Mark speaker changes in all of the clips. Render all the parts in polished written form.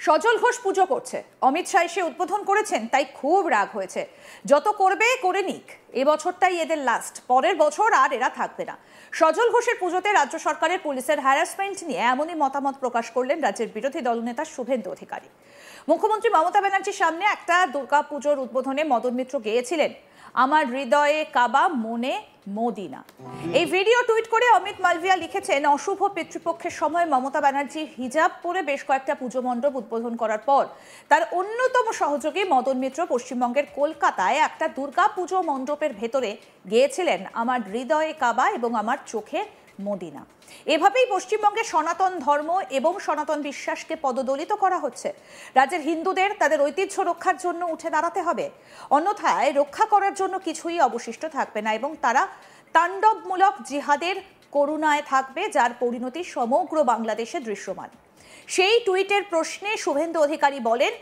Speaker 1: সজল ঘোষ পুজো করছে, অমিত শাহ এসে উদ্বোধন করেছেন, তাই খুব রাগ হয়েছে। যত করবে করে নিক, এবছরটাই এদের লাস্ট, পরের বছর আর এরা থাকবে না। সজল ঘোষের পুজোতে রাজ্য সরকারের পুলিশের হ্যারাসমেন্ট নিয়ে এমনই মতামত প্রকাশ করলেন রাজ্যের বিরোধী দলনেতা শুভেন্দু অধিকারী। মুখ্যমন্ত্রী মমতা ব্যানার্জির সামনে একটা দুর্গা পুজোর উদ্বোধনে মদন মিত্র গেয়েছিলেন আমার হৃদয়ে কাবা মনে মদিনা। এই ভিডিও টুইট করে অমিত মালভিয়া লিখেছেন, অশুভ পিতৃপক্ষের সময় মমতা ব্যানার্জি হিজাব পরে বেশ কয়েকটা পুজো মণ্ডপ উদ্বোধন করার পর তার অন্যতম সহযোগী মদন মিত্র পশ্চিমবঙ্গের কলকাতায় একটা দুর্গা পুজো মণ্ডপের ভেতরে গেয়েছিলেন আমার হৃদয়ে কাবা এবং আমার চোখে মদিনা। এভাবেই পশ্চিমবঙ্গে সনাতন ধর্ম এবং সনাতন বিশ্বাসকে পদদলিত করা হচ্ছে। রাজ্যের হিন্দুদের তাদের ঐতিহ্য রক্ষার জন্য উঠে দাঁড়াতে হবে, অন্যথায় রক্ষা করার জন্য কিছুই অবশিষ্ট থাকবে না এবং তারা তাণ্ডবমূলক জিহাদের করুণায় থাকবে, যার পরিণতি সমগ্র বাংলাদেশে দৃশ্যমান। সেই টুইটের প্রশ্নে শুভেন্দু অধিকারী বলেন,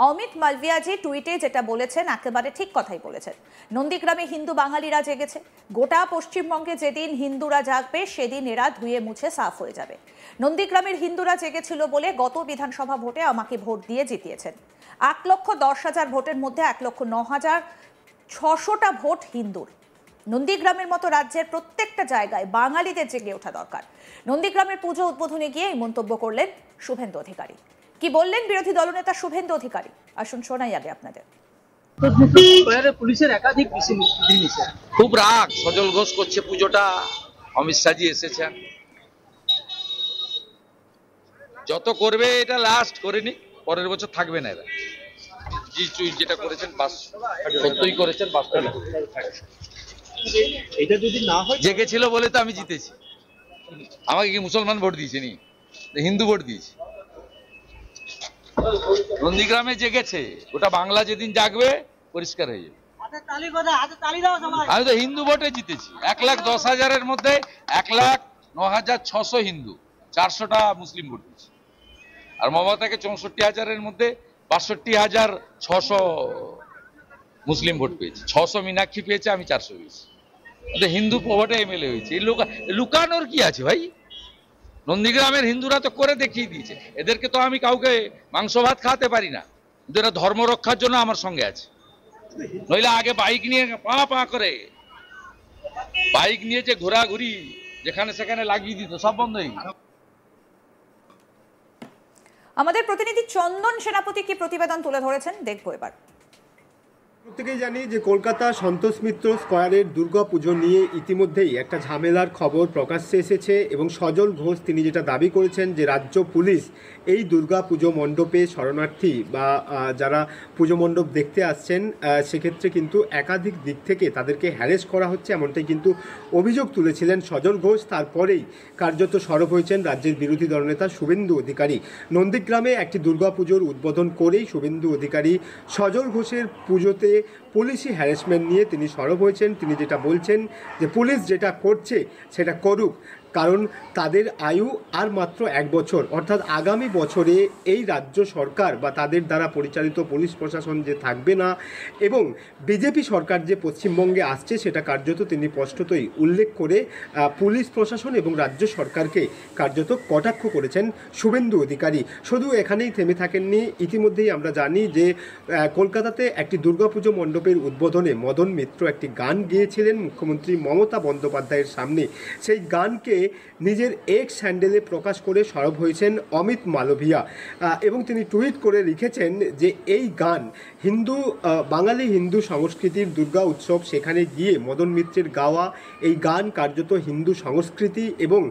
Speaker 1: অমিত মালভিয়া যে টুইটে যেটা বলেছেন একেবারে ঠিক কথাই বলেছেন। নন্দীগ্রামে হিন্দু বাঙালিরা জেগেছে, গোটা পশ্চিমবঙ্গে যেদিন হিন্দুরা জাগবে সেদিন এরা ধুয়ে মুছে সাফ হয়ে যাবে। নন্দীগ্রামের হিন্দুরা জেগেছিল বলে গত বিধানসভা ভোটে আমাকে ভোট দিয়ে জিতিয়েছেন। 1,10,000 ভোটের মধ্যে 1,09,600টা ভোট হিন্দুর। নন্দীগ্রামের মতো রাজ্যের প্রত্যেকটা জায়গায় বাঙালিদের জেগে ওঠা দরকার। নন্দীগ্রামের পুজো উদ্বোধনে গিয়ে এই মন্তব্য করলেন শুভেন্দু অধিকারী। কি বললেন বিরোধী দলনেতা শুভেন্দু অধিকারী, আসুন শোনাই আগে আপনাদের।
Speaker 2: পুলিশের একাধিক
Speaker 3: খুব রাগ, সজল ঘোষ করছে পুজোটা, অমিত শাহজি এসেছেন, যত করবে এটা লাস্ট করে নি, পরের বছর থাকবে না এরা। যেটা করেছেন সত্যই করেছেন,
Speaker 2: এটা যদি না হয়,
Speaker 3: জেগেছিল বলে তো আমি জিতেছি। আমাকে কি মুসলমান ভোট দিয়েছে নি, হিন্দু ভোট দিয়েছে। নন্দীগ্রামে জেগেছে, ওটা বাংলা যেদিন জাগবে পরিষ্কার হয়ে যাবে। আমি তো হিন্দু ভোটে জিতেছি, 1,10,000-এর মধ্যে 1,09,600 হিন্দু, 400টা মুসলিম ভোট দিয়েছি। আর মমতাকে 64,000-এর মধ্যে 62,600 মুসলিম ভোট পেয়েছি, 600 মীনাক্ষী পেয়েছে, আমি 400 পেয়েছি। হিন্দু ভোটে এমএলএ হয়েছে। লুকানোর কি আছে ভাই? নন্দীগ্রামের হিন্দুরা তো করে দেখিয়ে দিয়েছে। এদেরকে তো আমি কাউকে মাংস ভাত খাওয়াতে পারি না, কিন্তু এরা ধর্ম রক্ষার জন্য আমার সঙ্গে আছে। নইলে আগে বাইক নিয়ে পা পা করে বাইক নিয়ে যে ঘোরাঘুরি যেখানে সেখানে লাগিয়ে দিত, সব বন্ধ হয়ে গেল।
Speaker 1: আমাদের প্রতিনিধি চন্দন সেনাপতি কি প্রতিবেদন তুলে ধরেছেন দেখবো এবার।
Speaker 4: প্রত্যেকেই জানি যে কলকাতা সন্তোষ মিত্র স্কয়ারের দুর্গা পুজো নিয়ে ইতিমধ্যেই একটা ঝামেলার খবর প্রকাশ্যে এসেছে এবং সজল ঘোষ তিনি যেটা দাবি করেছেন যে রাজ্য পুলিশ এই দুর্গা পুজো মণ্ডপে শরণার্থী বা যারা পুজো মণ্ডপ দেখতে আসছেন সেক্ষেত্রে কিন্তু একাধিক দিক থেকে তাদেরকে হ্যারেস করা হচ্ছে, এমনটাই কিন্তু অভিযোগ তুলেছিলেন সজল ঘোষ। তারপরেই কার্যত সরব হয়েছেন রাজ্যের বিরোধী দলনেতা শুভেন্দু অধিকারী। নন্দীগ্রামে একটি দুর্গা পুজোর উদ্বোধন করেই শুভেন্দু অধিকারী সজল ঘোষের পুজোতে পুলিশি হ্যারাসমেন্ট নিয়ে তিনি সরব হয়েছেন। তিনি যেটা বলছেন যে পুলিশ যেটা করছে সেটা করুক, কারণ তাদের আয়ু আর মাত্র 1 বছর, অর্থাৎ আগামী বছরে এই রাজ্য সরকার বা তাদের দ্বারা পরিচালিত পুলিশ প্রশাসন যে থাকবে না এবং বিজেপি সরকার যে পশ্চিমবঙ্গে আসছে সেটা কার্যত তিনি স্পষ্টতই উল্লেখ করে পুলিশ প্রশাসন এবং রাজ্য সরকারকে কার্যত কটাক্ষ করেছেন শুভেন্দু অধিকারী। শুধু এখানেই থেমে থাকেননি, ইতিমধ্যেই আমরা জানি যে কলকাতাতে একটি দুর্গাপুজো মণ্ডপের উদ্বোধনে মদন মিত্র একটি গান গেয়েছিলেন মুখ্যমন্ত্রী মমতা বন্দ্যোপাধ্যায়ের সামনে। সেই গানকে নিজের এক্স হ্যান্ডেলে প্রকাশ করে সরব হয়েছেন অমিত মালভিয়া এবং তিনি টুইট করে লিখেছেন যে এই গান বাঙালি হিন্দু সংস্কৃতির দুর্গা উৎসব, সেখানে গিয়ে মদন মিত্রের গাওয়া এই গান কার্যত হিন্দু সংস্কৃতি এবং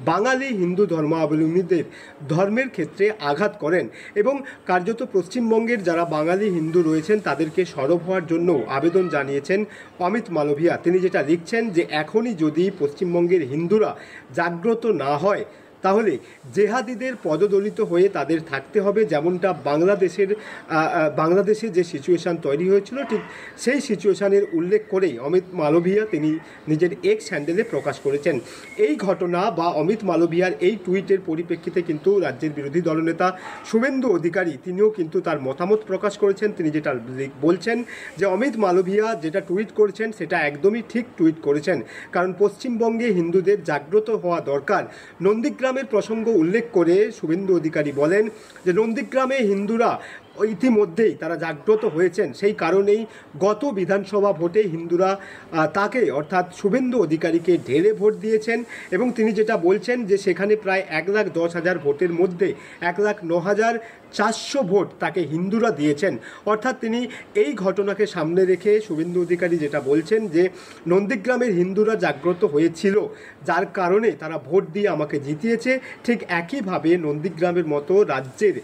Speaker 4: বাঙালি হিন্দু ধর্মাবলম্বীদের ধর্মের ক্ষেত্রে আঘাত করেন এবং কার্যত পশ্চিমবঙ্গের যারা বাঙালি হিন্দু রয়েছেন তাদেরকে সরব হওয়ার জন্য আবেদন জানিয়েছেন অমিত মালভিয়া। তিনি যেটা লিখছেন যে এখনই যদি পশ্চিমবঙ্গের হিন্দুরা জাগ্রত না হয় তাহলে জেহাদিদের পদদলিত হয়ে তাদের থাকতে হবে, যেমনটা বাংলাদেশে যে সিচুয়েশান তৈরি হয়েছিল ঠিক সেই সিচুয়েশানের উল্লেখ করেই অমিত মালভিয়া তিনি নিজের এক্স হ্যান্ডেলে প্রকাশ করেছেন। এই ঘটনা বা অমিত মালভিয়ার এই টুইটের পরিপ্রেক্ষিতে কিন্তু রাজ্যের বিরোধী দলনেতা শুভেন্দু অধিকারী তিনিও কিন্তু তার মতামত প্রকাশ করেছেন। তিনি যেটা বলছেন যে অমিত মালভিয়া যেটা টুইট করেছেন সেটা একদমই ঠিক টুইট করেছেন, কারণ পশ্চিমবঙ্গে হিন্দুদের জাগ্রত হওয়া দরকার। নন্দীগ্রাম নন্দীগ্রামের প্রসঙ্গ উল্লেখ করে শুভেন্দু অধিকারী বলেন যে নন্দীগ্রামে হিন্দুরা ইতিমধ্যেই তারা জাগ্রত হয়েছেন, সেই কারণেই গত বিধানসভা ভোটে হিন্দুরা তাকে অর্থাৎ শুভেন্দু অধিকারীকে ঢেলে ভোট দিয়েছেন এবং তিনি যেটা বলছেন যে সেখানে প্রায় 1,10,000 ভোটের মধ্যে 1,09,400 ভোট তাকে হিন্দুরা দিয়েছেন। অর্থাৎ তিনি এই ঘটনাকে সামনে রেখে শুভেন্দু অধিকারী যেটা বলছেন যে নন্দীগ্রামের হিন্দুরা জাগ্রত হয়েছিল, যার কারণে তারা ভোট দিয়ে আমাকে জিতিয়েছে। ঠিক একইভাবে নন্দীগ্রামের মতো রাজ্যের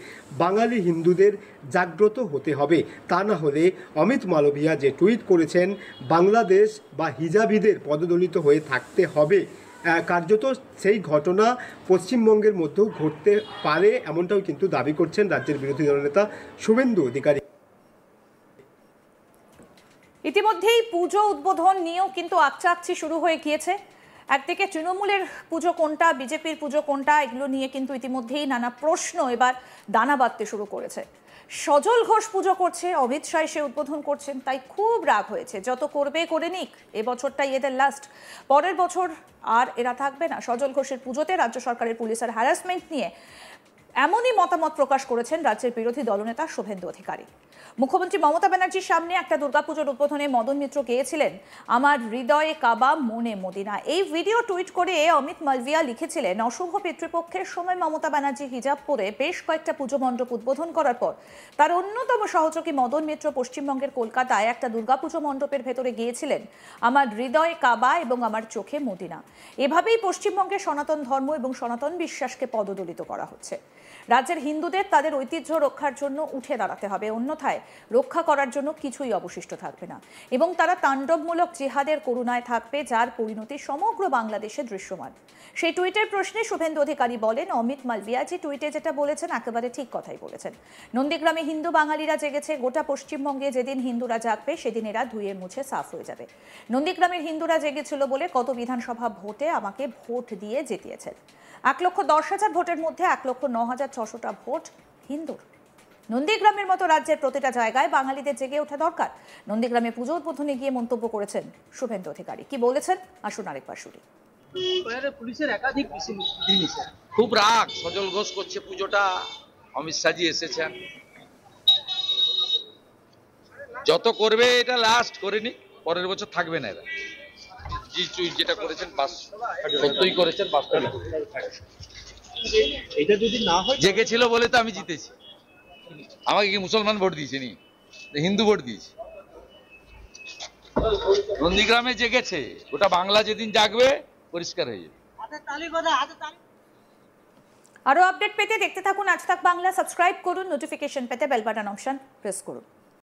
Speaker 4: বাঙালি হিন্দুদের জাগ্রত হতে হবে, তা না হলে অমিত মালভিয়া যে টুইট করেছেন বাংলাদেশ বা হিজাবিদের পদদলিত হয়ে থাকতে হবে, কার্যত সেই ঘটনা পশ্চিমবঙ্গের মধ্যেও ঘটতে পারে, এমনটাও কিন্তু দাবি করছেন রাজ্যের বিরোধী দলনেতা শুভেন্দু অধিকারী।
Speaker 1: ইতিমধ্যেই পুজো উদ্বোধন নিয়েও কিন্তু আকচাকচি শুরু হয়ে গিয়েছে। একদিকে তৃণমূলের পুজো কোনটা, বিজেপির পুজো কোনটা, এগুলো নিয়ে কিন্তু ইতিমধ্যেই নানা প্রশ্ন এবার দানা বাঁধতে শুরু করেছে। সজল ঘোষ পুজো করছে, অমিত শাহ সে উদ্বোধন করছেন, তাই খুব রাগ হয়েছে। যত করবে করে নিক, এবছরটাই এদের লাস্ট, পরের বছর আর এরা থাকবে না। সজল ঘোষের পুজোতে রাজ্য সরকারের পুলিশের হ্যারাসমেন্ট নিয়ে এমনই মতামত প্রকাশ করেছেন রাজ্যের বিরোধী দলনেতা শুভেন্দু অধিকারী। মুখ্যমন্ত্রী মমতা ব্যানার্জির সামনে একটা দুর্গাপুজোর উদ্বোধনে মদন মিত্র গেয়েছিলেন আমার হৃদয়ে কাবা মনে মদিনা। এই ভিডিও টুইট করে অমিত মালভিয়া লিখেছিলেন, অশুভ পিতৃপক্ষের সময় মমতা ব্যানার্জি হিজাব পরে বেশ কয়েকটা পুজো মণ্ডপ উদ্বোধন করার পর তার অন্যতম সহযোগী মদন মিত্র পশ্চিমবঙ্গের কলকাতায় একটা দুর্গাপুজো মণ্ডপের ভেতরে গিয়েছিলেন আমার হৃদয়ে কাবা এবং আমার চোখে মদিনা। এভাবেই পশ্চিমবঙ্গের সনাতন ধর্ম এবং সনাতন বিশ্বাসকে পদদলিত করা হচ্ছে। রাজ্যের হিন্দুদের তাদের ঐতিহ্য রক্ষার জন্য উঠে দাঁড়াতে হবে, অন্যথায় রক্ষা করার জন্য কিছুই অবশিষ্ট থাকবে না এবং তারা তাণ্ডবমূলক জিহাদের করুণায় থাকবে, যার পরিণতি সমগ্র বাংলাদেশে দৃশ্যমান। সেই টুইটের প্রশ্নে শুভেন্দু অধিকারী বলেন, অমিত মালভিয়া যে টুইটে যেটা বলেছেন একেবারে ঠিক কথাই বলেছেন। নন্দীগ্রামে হিন্দু বাঙালিরা জেগেছে, গোটা পশ্চিমবঙ্গে যেদিন হিন্দুরা জাগবে সেদিন এরা ধুয়ে মুছে সাফ হয়ে যাবে। নন্দীগ্রামের হিন্দুরা জেগেছিল বলে গত বিধানসভা ভোটে আমাকে ভোট দিয়ে জিতিয়েছেন। 1,10,000 ভোটের মধ্যে 1,09,600টা ভোট হিন্দুর। নন্দীগ্রামের মতো রাজ্যের প্রতিটা জায়গায় বাঙালিদের জেগে ওঠা দরকার। নন্দীগ্রামে পুজো উদ্বোধনে গিয়ে মন্তব্য করেছেন শুভেন্দু অধিকারী। কি বলেছেন আসুন আরেকবার শুনি।
Speaker 2: পুলিশের একাধিক জিনিস
Speaker 3: খুব রাগ, সজল ঘোষ করছে পুজোটা, অমিত শাহজি এসেছেন, যত করবে এটা লাস্ট করেনি, পরের বছর থাকবে না এরা। যেটা করেছেন সত্যই করেছেন, বাস্তবিক
Speaker 2: এটা যদি না হয়,
Speaker 3: জেগেছিল বলে তো আমি জিতেছি। আমাকে কি মুসলমান ভোট দিয়েছে নি, হিন্দু ভোট দিয়েছে? নন্দীগ্রামে জেগেছে, ওটা বাংলা যেদিন জাগবে পরিষ্কার হয়ে যাবে।
Speaker 1: আরো আপডেট পেতে দেখতে থাকুন আজ তাক বাংলা। সাবস্ক্রাইব করুন, নোটিফিকেশন পেতে বেল বাটন অপশন প্রেস করুন।